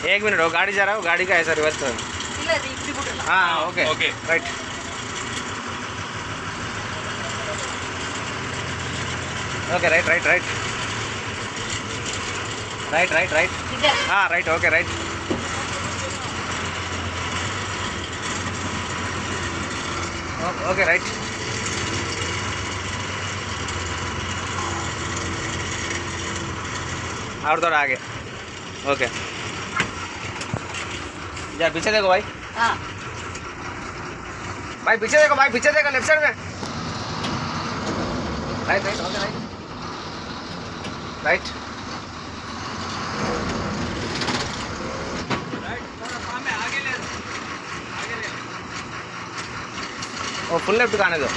एक मिनट वो गाड़ी जा रहा है, वो गाड़ी का ऐसा रिवर्स करो। हाँ okay okay right okay right right right right right right हाँ right okay right okay right और थोड़ा आगे ओके यार पीछे देखो भाई। हाँ भाई पीछे देखो, भाई पीछे देखो, लेफ्ट साइड में right right okay right right वो फुल लेफ्ट आने दो।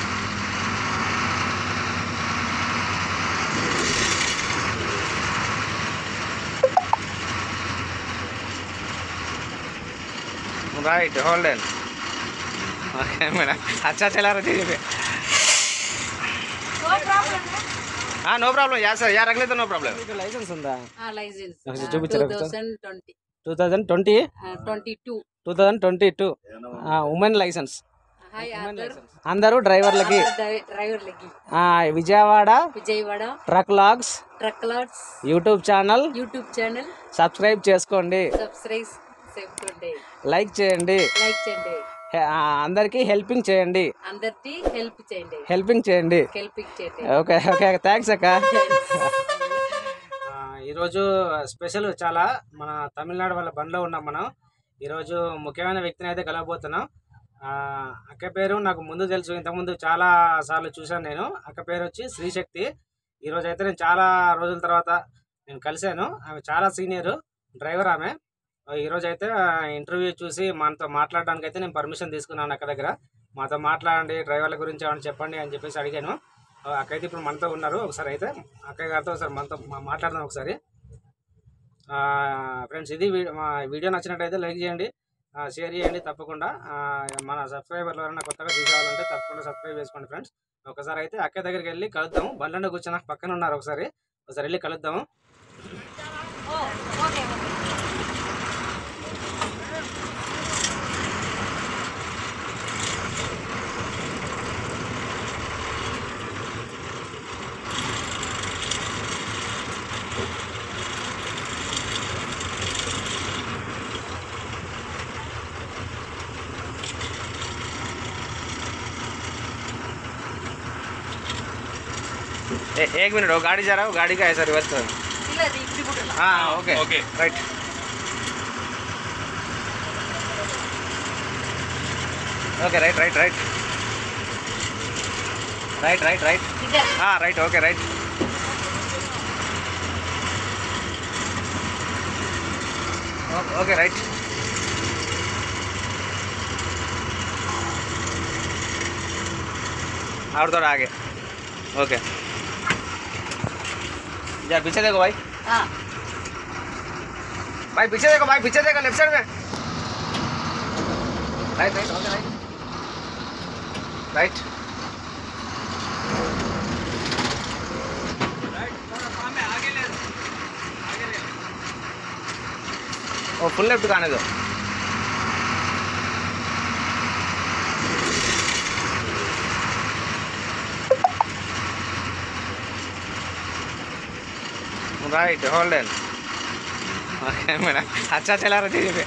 राइट होल्ड एन मेरा अच्छा चला रहा धीरे पे। हाँ नो प्रॉब्लम यार सर यार रख ले तो नो प्रॉब्लम। लाइसेंस ఉందా? లైసెన్స్ చూపించరా 2020 2022 ఉమెన్ లైసెన్స్ అందరూ డ్రైవర్లకి Vijayawada truck logs YouTube channel subscribe చేసుకోండి, లైక్ చేయండి, అందరికి హెల్పింగ్ చేయండి, ఓకే ఓకే థ్యాంక్స్ అక్క। ఈరోజు స్పెషల్ చాలా మన తమిళనాడు వాళ్ళ బండ్లో ఉన్నాం మనం। ఈరోజు ముఖ్యమైన వ్యక్తిని అయితే కలవబోతున్నాం। అక్క పేరు నాకు ముందు తెలుసు, ఇంతకుముందు చాలా సార్లు చూశాను నేను। అక్క పేరు వచ్చి శ్రీశక్తి। ఈరోజు అయితే నేను చాలా రోజుల తర్వాత నేను కలిశాను। ఆమె చాలా సీనియర్ డ్రైవర్ ఆమె। ఈరోజు అయితే ఇంటర్వ్యూ చూసి మనతో మాట్లాడడానికి అయితే నేను పర్మిషన్ తీసుకున్నాను అక్క దగ్గర। మాతో మాట్లాడండి, డ్రైవర్ల గురించి ఏమైనా చెప్పండి అని చెప్పేసి అడిగాను। అక్క అయితే ఇప్పుడు మనతో ఉన్నారు। ఒకసారి అయితే అక్కయ్య గారితో ఒకసారి మనతో మాట్లాడదాం ఒకసారి। ఫ్రెండ్స్ ఇది మా వీడియో నచ్చినట్టయితే లైక్ చేయండి, షేర్ చేయండి తప్పకుండా। మన సబ్స్క్రైబర్లు ఎవరైనా కొత్తగా చూసేవాళ్ళంటే తప్పకుండా సబ్స్క్రైబ్ చేసుకోండి ఫ్రెండ్స్। ఒకసారి అయితే అక్కయ్య దగ్గరికి వెళ్ళి కలుద్దాము। బండ్లో కూర్చొని పక్కన ఉన్నారు, ఒకసారి వెళ్ళి కలుద్దాము। एक मिनट वो गाड़ी जा रहा है, वो गाड़ी का ऐसा रिवर्स करो। हाँ okay okay right okay right right right right right right हाँ right okay right okay right और थोड़ा आगे ओके यार पीछे देखो भाई। हाँ भाई पीछे देखो, भाई पीछे देखो, लेफ्ट साइड में right right okay right right वो फुल लेफ्ट आने दो। राइट होल्ड एन मेरा अच्छा चला रहा धीरे पे।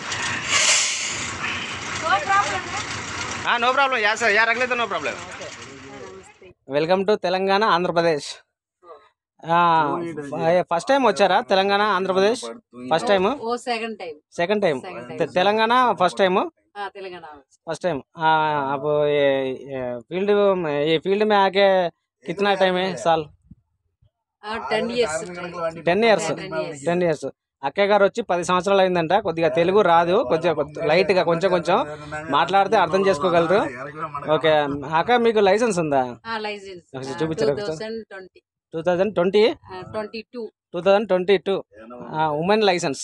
हाँ नो प्रॉब्लम यार सर यार रख ले तो no problem. Welcome to Telangana Andhra Pradesh. First time వచ్చారా Telangana Andhra Pradesh? First time second time Telangana first time first time. आप फील्ड ये फील्ड में आके कितना टाइम है साल? 10 ఇయర్స్। అక్కయ్య గారు వచ్చి 10 సంవత్సరాలు అయిందంట। కొద్దిగా తెలుగు రాదు, కొద్దిగా లైట్గా కొంచెం మాట్లాడితే అర్థం చేసుకోగలరు। ఓకే అక్క మీకు లైసెన్స్ ఉందా? చూపించరా 2022 ఉమెన్ లైసెన్స్।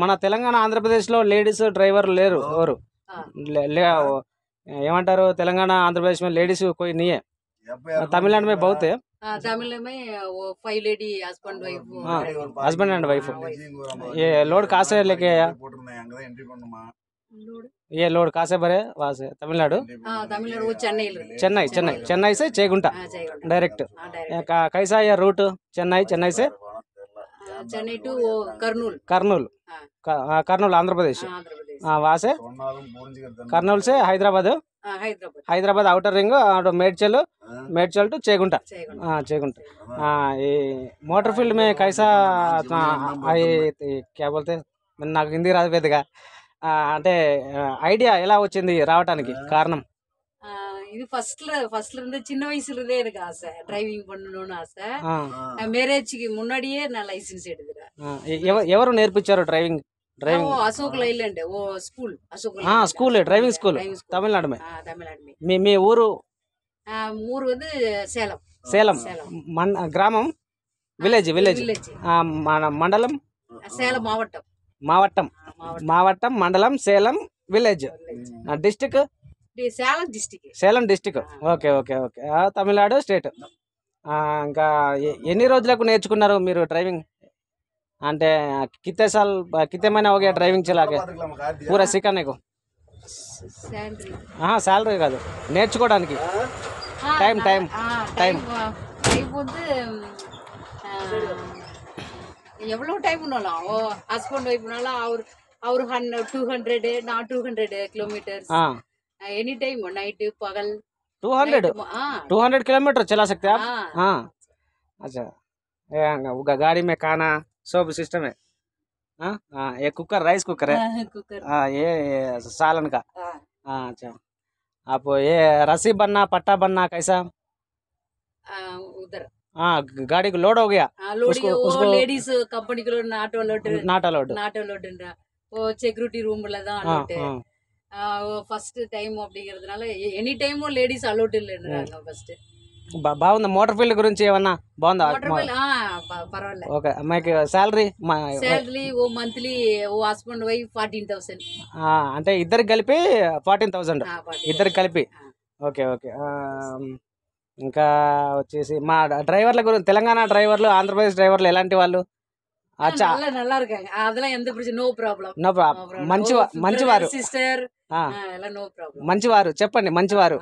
మన తెలంగాణ ఆంధ్రప్రదేశ్లో లేడీస్ డ్రైవర్ లేరు ఎవరు? ఏమంటారు, తెలంగాణ आंध्र प्रदेश में लेडीज कोई नहीं है, तमिलनाडु में बहुत है। तमिल में वो 5 lady husband wife husband and wife. ये लोड कहाँ से लेके आया? ये लोड कहाँ से भरे? वहाँ से तमिलनाडु। तमिलनाडु वो चेन्नई चेन्नई चेन्नई चेन्नई से चेगुंटा डायरेक्ट। कैसा है रूट? चेन्नई चेन्नई से चेन्नई टू कर्नूल कर्नूल कर्नूल आंध्र प्रदेश। वहाँ से कर्नूल से Hyderabad Hyderabad Hyderabad outer ring Medchal Medchal to Chegunta Chegunta. ये मोटर फील्ड में कैसा क्या बोलते నాకు హిందీ రాదు పెద్దగా అంటే ఐడియా ఎలా వచ్చింది రావడానికి కారణం? இது ஃபர்ஸ்ட்ல இருந்து சின்ன வயசுல இருந்தே எனக்கு ஆசை டிரைவிங் பண்ணணும்னு ஆசை. மேரேஜ்க்கு முன்னாடியே நான் லைசென்ஸ் எடுத்துட்டேன். ఎవరు నేర్పించారు డ్రైవింగ్? ड्राइविंग अशोक लैलैंड वो school Ashok school driving school Tamil Nadu में। तमिलनाडु में మీ ఊరు? ఊరు வந்து సేలం సేలం గ్రామం విలేజ్ విలేజ్ మండలం సేలం మావట్టం మావట్టం మావట్టం మండలం Salem village district Salem district okay okay okay Tamil Nadu state. ఇంకా ఎన్ని రోజులకు నేర్చుకున్నారు మీరు డ్రైవింగ్? అంటే कितने साल कितने महीने हो गया ड्राइविंग चला के पूरा सीखने को? శాలరీ కాదు నేర్చుకోవడానికి టైం టైం టైం வந்து எவ்வளோ டைம் பண்ணலாம் ஹஸ்பண்ட் ஒய்ஃப்னால அவர் 200 நான் 200 किलोमीटर्स एनी टाइम नाइट पगल 200 किलोमीटर चला सकते हैं आप? हाँ अच्छा गाड़ी में खाना सब सिस्टम है। ये कुकर राइस कुकर है ये सालन का। अच्छा आप ये रस्सी बनना पट्टा बनना कैसा? उधर गाड़ी को लोड हो गया उसको लेडीज कंपनी को नाट अलाउड वो सिक्योरिटी रूम फर्स्ट टाइम அப்படிங்கிறதுனால ఎనీ టైం లేడీస్ అలౌడ్ இல்லைன்றாங்க ఫస్ట్। బాగుందా మోటార్ ఫీల్డ్ గురించి ఏమన్నా బాగుందా? పర్వాలేదు ఓకే మీకు శాలరీ ఓ మంత్లీ ఓ హస్బెండ్ వైఫ్ 14,000 అంటే ఇద్దరికి కలిపి 14,000 ఇద్దరికి కలిపి ఓకే ఓకే। ఇంకా వచ్చేసి మా డ్రైవర్ల గురించి తెలంగాణ డ్రైవర్లు ఆంధ్రప్రదేశ్ డ్రైవర్లు ఎలాంటి వాళ్ళు? நல்லா இருக்காங்க அதெல்லாம் எந்த பிரச்சனை நோ ప్రాబ్లం నో ప్రాబ్లం మంచివారు సిస్టర్ నో ప్రాబ్లం మంచివారు చెప్పండి మంచివారు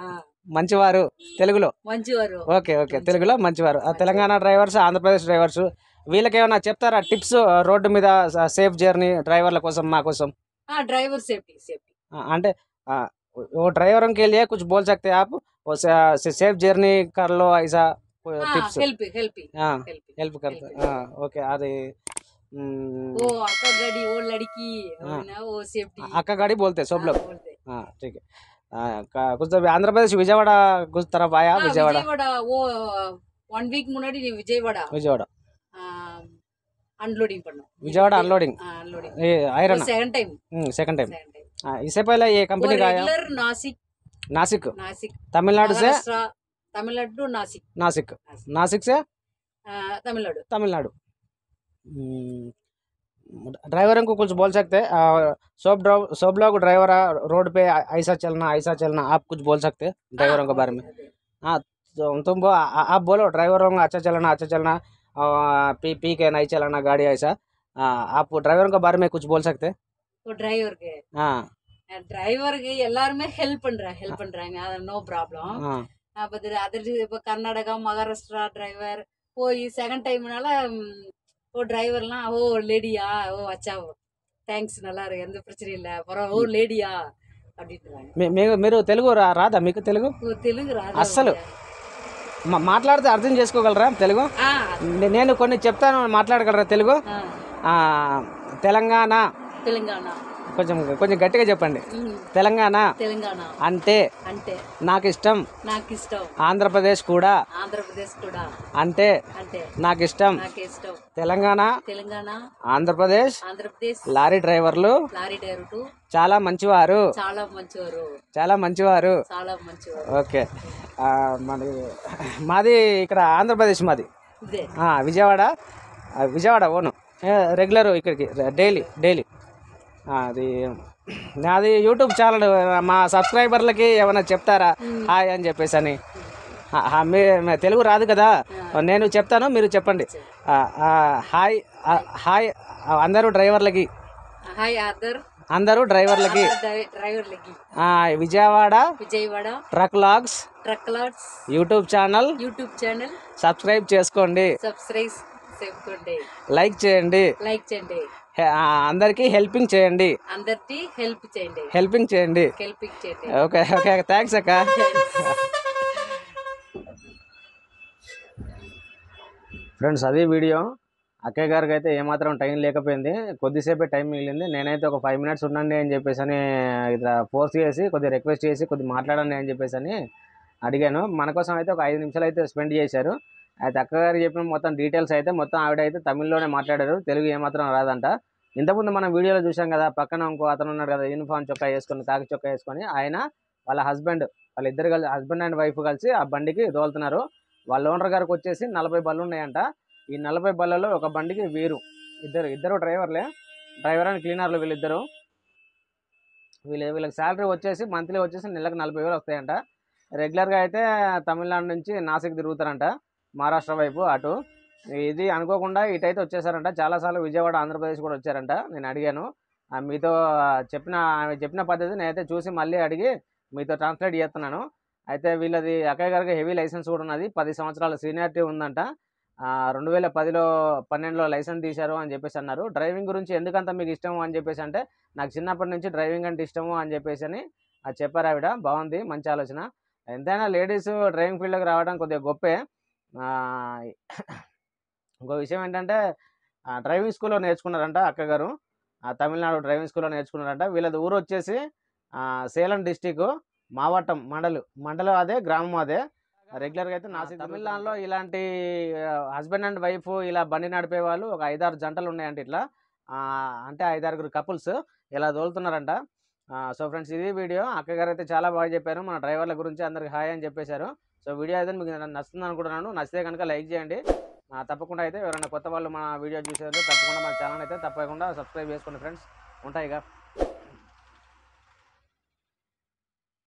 మంచివారు తెలుగులో మంచివారు ఓకే ఓకే తెలుగులో మంచివారు। తెలంగాణ డ్రైవర్స్ ఆంధ్రప్రదేశ్ డ్రైవర్స్ వీళ్ళకి ఏమైనా చెప్తారా టిప్స్ రోడ్డు మీద సేఫ్ జర్నీ డ్రైవర్ల కోసం మా కోసం? ड्राइवर सेफ्टी అంటే वो ड्राइवरों के लिए कुछ बोल सकते हैं आप वो सेफ जर्नी कर लो ऐसा टिप्स हेल्प करते? ओके अरे वो अक्का गाड़ी वो लड़की वो सेफ्टी अक्का गाड़ी बोलते सब लोग। हाँ ठीक है। कुछ तो आंध्र प्रदेश विजयवाड़ा कुछ तरफ आया? विजयवाड़ा वो 1 वीक முன்னாடி விஜயவாடா अनलोडिंग பண்ணோம்। विजयवाड़ा अनलोडिंग ये आयरन सेकंड टाइम। इससे पहले ये कंपनी का आया नासिक तमिलनाडु से तमिलनाडु नासिक से तमिलनाडु। ड्राइवरों को कुछ बोल सकते हैं? सब लोग ड्राइवर रोड पे ऐसा चलना आप कुछ बोल सकते हैं ड्राइवरों के बारे में? हाँ तुम आप बोलो ड्राइवरों को अच्छा चलना पी के नहीं चलाना गाड़ी ऐसा। आप ड्राइवरों के बारे में कुछ बोल सकते हैं? டிரைவர் எல்லாருமே ஹெல்ப் பண்றாங்க அது நோ ப்ராப்ளம்। அதர் இப்போ கர்நாடகா மகாராஷ்டிரா டிரைவர் போய் செகண்ட் டைம்னால ஓ டிரைவர்லாம் ஓ லேடியா ஓ அச்சா థ్యాంక్స్ நல்லா இருக்கு எந்த பிரச்சனையும் இல்லை பரவாயில்ல ఓ లేడీయా அப்படின்றாங்க। మీరు తెలుగు రాదా మీకు? తెలుగు రాదు అస్సలు మాట్లాడితే అర్థం చేసుకోగలరా తెలుగు? నేను కొన్ని చెప్తాను మాట్లాడగలరా తెలుగు? తెలంగాణ కొంచెం కొంచెం గట్టిగా చెప్పండి। తెలంగాణ అంటే నాకు ఇష్టం ఆంధ్రప్రదేశ్ కూడా అంటే నాకు ఇష్టం తెలంగాణ ఆంధ్రప్రదేశ్ లారీ డ్రైవర్లు చాలా మంచివారు ఓకే। మాది ఇక్కడ ఆంధ్రప్రదేశ్ మాది విజయవాడ ఓను రెగ్యులర్ ఇక్కడికి డైలీ అది నాది యూట్యూబ్ ఛానల్ మా సబ్స్క్రైబర్లకి ఏమైనా చెప్తారా హాయ్ అని చెప్పేసి అని? తెలుగు రాదు కదా నేను చెప్తాను, మీరు చెప్పండి. హాయ్ హాయ్ అందరూ డ్రైవర్లకి. హాయ్ అందరూ డ్రైవర్లకి. Vijayawada truck logs YouTube channel subscribe చేసుకోండి, లైక్ చేయండి, అందరికీ హెల్పింగ్ చేయండి. ఓకే ఓకే, థ్యాంక్స్ అక్క. ఫ్రెండ్స్, అది వీడియో. అక్కయ్య గారికి అయితే ఏమాత్రం టైం లేకపోయింది, కొద్దిసేపే టైం మిగిలింది. నేనైతే ఒక 5 minutes ఉండండి అని చెప్పేసి అని ఇట్లా ఫోర్స్ చేసి కొద్దిగా రిక్వెస్ట్ చేసి కొద్దిగా మాట్లాడండి అని చెప్పేసి అని అడిగాను. మన కోసం అయితే ఒక 5 నిమిషాలు అయితే స్పెండ్ చేశారు. అయితే అక్కగారు చెప్పిన మొత్తం డీటెయిల్స్ అయితే మొత్తం ఆవిడ అయితే తమిళ్లోనే మాట్లాడారు, తెలుగు ఏమాత్రం రాదంట. ఇంతకుముందు మనం వీడియోలో చూసాం కదా, పక్కన ఇంకో అతను ఉన్నాడు కదా యూనిఫామ్ చొక్కా వేసుకొని, కాకి చొక్కా వేసుకొని, ఆయన వాళ్ళ వాళ్ళిద్దరు కలిసి హస్బెండ్ అండ్ వైఫ్ కలిసి ఆ బండికి దోలుతున్నారు. వాళ్ళ ఓనర్ గారికి వచ్చేసి 40 బళ్ళు ఉన్నాయంట. ఈ 40 బళ్ళలో ఒక బండికి ఇద్దరు డ్రైవర్ అండ్ క్లీనర్లు వీళ్ళకి శాలరీ వచ్చేసి మంత్లీ వచ్చేసి నెలకు 40,000 వస్తాయంట. రెగ్యులర్గా అయితే తమిళనాడు నుంచి నాసిక్ తిరుగుతారంట, మహారాష్ట్ర వైపు అటు. ఇది అనుకోకుండా ఇటైతే వచ్చేసారంట. చాలాసార్లు విజయవాడ ఆంధ్రప్రదేశ్ కూడా వచ్చారంట. నేను అడిగాను, మీతో ఆమె చెప్పిన పద్ధతి నేనైతే చూసి మళ్ళీ అడిగి మీతో ట్రాన్స్లేట్ చేస్తున్నాను. అయితే వీళ్ళది అక్కయ్య గారికి హెవీ లైసెన్స్ కూడా ఉన్నది, 10 సంవత్సరాల సీనియారిటీ ఉందంట. 2012లో లైసెన్స్ తీశారు అని చెప్పేసి అన్నారు. డ్రైవింగ్ గురించి ఎందుకంత మీకు ఇష్టము అని చెప్పేసి అంటే, నాకు చిన్నప్పటి నుంచి డ్రైవింగ్ అంటే ఇష్టము అని చెప్పేసి అని చెప్పారు ఆవిడ. బాగుంది, మంచి ఆలోచన. ఎంతైనా లేడీస్ డ్రైవింగ్ ఫీల్డ్కి రావడం కొద్దిగా గొప్పే. ఇంకో విషయం ఏంటంటే, డ్రైవింగ్ స్కూల్లో నేర్చుకున్నారంట అక్కగారు, తమిళనాడు డ్రైవింగ్ స్కూల్లో నేర్చుకున్నారంట. వీళ్ళది ఊరు వచ్చేసి సేలం డిస్టిక్ మావట్టం మండలం అదే, గ్రామం అదే. రెగ్యులర్గా అయితే నాసిక్. తమిళనాడులో ఇలాంటి హస్బెండ్ అండ్ వైఫ్ ఇలా బండి నడిపే వాళ్ళు ఒక 5-6 జంటలు ఉన్నాయంట. ఇట్లా అంటే 5-6 కపుల్స్ ఇలా దోలుతున్నారంట. సో ఫ్రెండ్స్, ఇది వీడియో. అక్కగారు అయితే చాలా బాగా చెప్పారు, మన డ్రైవర్ల గురించి అందరికి హాయ్ అని చెప్పేశారు. సో వీడియో అయితే మీకు నచ్చుతుంది అనుకుంటున్నాను. నచ్చితే కనుక లైక్ చేయండి. తప్పకుండా అయితే ఎవరైనా కొత్త వాళ్ళు మన వీడియో చూసేవారు తప్పకుండా మన ఛానల్ అయితే తప్పకుండా సబ్స్క్రైబ్ చేసుకోండి ఫ్రెండ్స్. ఉంటాయిగా.